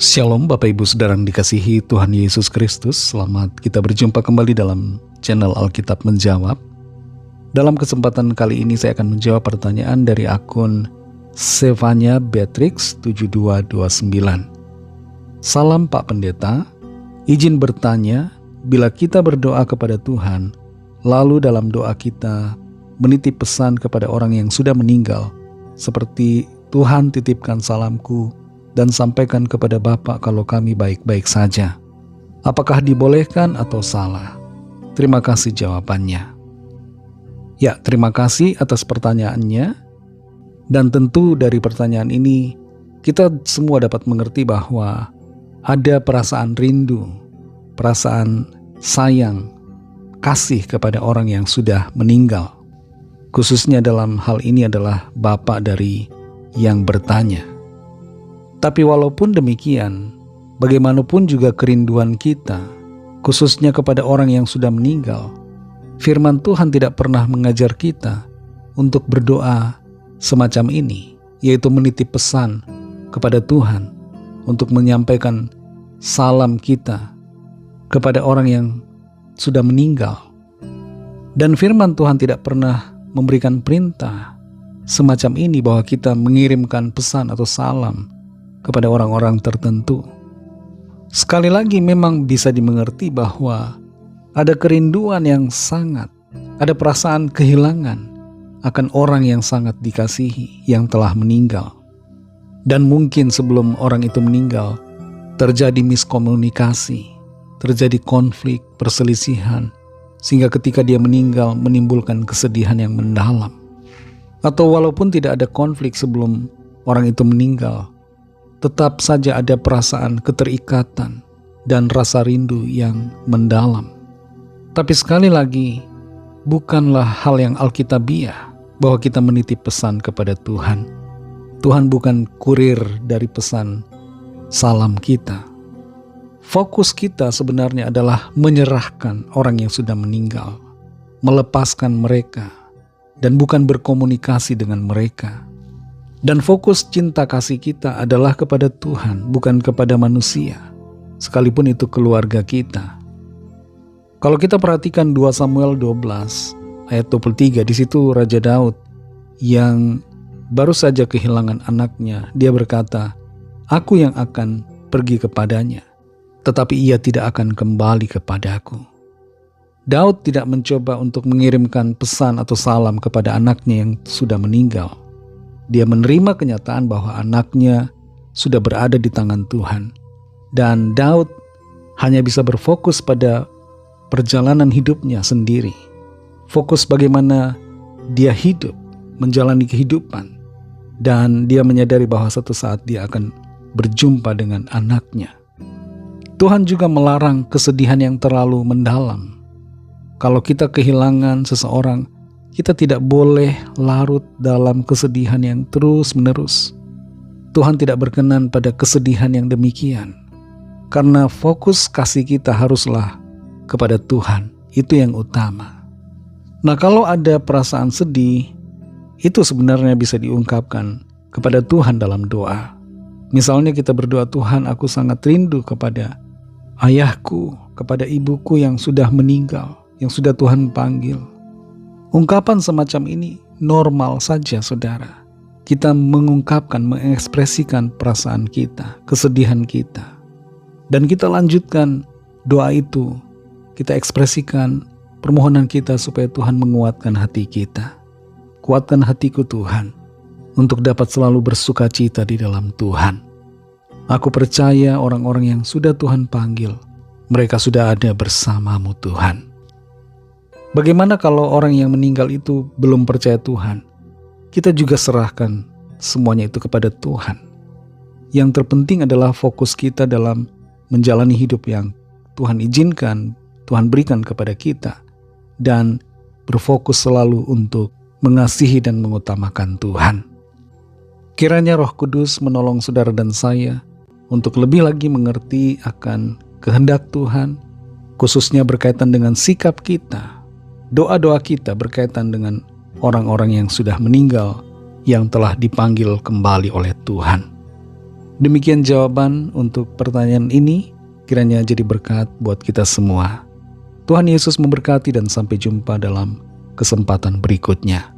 Shalom Bapak Ibu Saudara yang dikasihi Tuhan Yesus Kristus. Selamat kita berjumpa kembali dalam channel Alkitab Menjawab. Dalam kesempatan kali ini saya akan menjawab pertanyaan dari akun Sevanya Beatrix 7229. Salam Pak Pendeta, izin bertanya, bila kita berdoa kepada Tuhan, lalu dalam doa kita menitip pesan kepada orang yang sudah meninggal, seperti Tuhan titipkan salamku dan sampaikan kepada Bapak kalau kami baik-baik saja. Apakah dibolehkan atau salah? Terima kasih jawabannya. Ya, terima kasih atas pertanyaannya. Dan tentu dari pertanyaan ini, kita semua dapat mengerti bahwa ada perasaan rindu, perasaan sayang, kasih kepada orang yang sudah meninggal. Khususnya dalam hal ini adalah Bapak dari yang bertanya. Tapi walaupun demikian, bagaimanapun juga kerinduan kita, khususnya kepada orang yang sudah meninggal, firman Tuhan tidak pernah mengajar kita untuk berdoa semacam ini, yaitu menitip pesan kepada Tuhan untuk menyampaikan salam kita kepada orang yang sudah meninggal. Dan firman Tuhan tidak pernah memberikan perintah semacam ini bahwa kita mengirimkan pesan atau salam kepada orang-orang tertentu. Sekali lagi memang bisa dimengerti bahwa ada kerinduan yang sangat, ada perasaan kehilangan akan orang yang sangat dikasihi yang telah meninggal. Dan mungkin sebelum orang itu meninggal, terjadi miskomunikasi, terjadi konflik, perselisihan, sehingga ketika dia meninggal menimbulkan kesedihan yang mendalam. Atau walaupun tidak ada konflik sebelum orang itu meninggal, tetap saja ada perasaan keterikatan dan rasa rindu yang mendalam. Tapi sekali lagi, bukanlah hal yang alkitabiah bahwa kita menitip pesan kepada Tuhan. Tuhan bukan kurir dari pesan salam kita. Fokus kita sebenarnya adalah menyerahkan orang yang sudah meninggal, melepaskan mereka, dan bukan berkomunikasi dengan mereka. Dan fokus cinta kasih kita adalah kepada Tuhan, bukan kepada manusia, sekalipun itu keluarga kita. Kalau kita perhatikan 2 Samuel 12 ayat 23, di situ Raja Daud yang baru saja kehilangan anaknya, dia berkata, "Aku yang akan pergi kepadanya, tetapi ia tidak akan kembali kepadaku." Daud tidak mencoba untuk mengirimkan pesan atau salam kepada anaknya yang sudah meninggal. Dia menerima kenyataan bahwa anaknya sudah berada di tangan Tuhan. Dan Daud hanya bisa berfokus pada perjalanan hidupnya sendiri. Fokus bagaimana dia hidup, menjalani kehidupan. Dan dia menyadari bahwa suatu saat dia akan berjumpa dengan anaknya. Tuhan juga melarang kesedihan yang terlalu mendalam. Kalau kita kehilangan seseorang, kita tidak boleh larut dalam kesedihan yang terus-menerus. Tuhan tidak berkenan pada kesedihan yang demikian. Karena fokus kasih kita haruslah kepada Tuhan. Itu yang utama. Nah, kalau ada perasaan sedih, itu sebenarnya bisa diungkapkan kepada Tuhan dalam doa. Misalnya kita berdoa, "Tuhan, aku sangat rindu kepada ayahku, kepada ibuku yang sudah meninggal, yang sudah Tuhan panggil." Ungkapan semacam ini normal saja, saudara. Kita mengungkapkan, mengekspresikan perasaan kita, kesedihan kita. Dan kita lanjutkan doa itu. Kita ekspresikan permohonan kita supaya Tuhan menguatkan hati kita. Kuatkan hatiku Tuhan, untuk dapat selalu bersuka cita di dalam Tuhan. Aku percaya orang-orang yang sudah Tuhan panggil, mereka sudah ada bersamamu Tuhan. Bagaimana kalau orang yang meninggal itu belum percaya Tuhan? Kita juga serahkan semuanya itu kepada Tuhan. Yang terpenting adalah fokus kita dalam menjalani hidup yang Tuhan izinkan, Tuhan berikan kepada kita. Dan berfokus selalu untuk mengasihi dan mengutamakan Tuhan. Kiranya Roh Kudus menolong saudara dan saya untuk lebih lagi mengerti akan kehendak Tuhan, khususnya berkaitan dengan sikap kita. Doa-doa kita berkaitan dengan orang-orang yang sudah meninggal, yang telah dipanggil kembali oleh Tuhan. Demikian jawaban untuk pertanyaan ini, kiranya jadi berkat buat kita semua. Tuhan Yesus memberkati dan sampai jumpa dalam kesempatan berikutnya.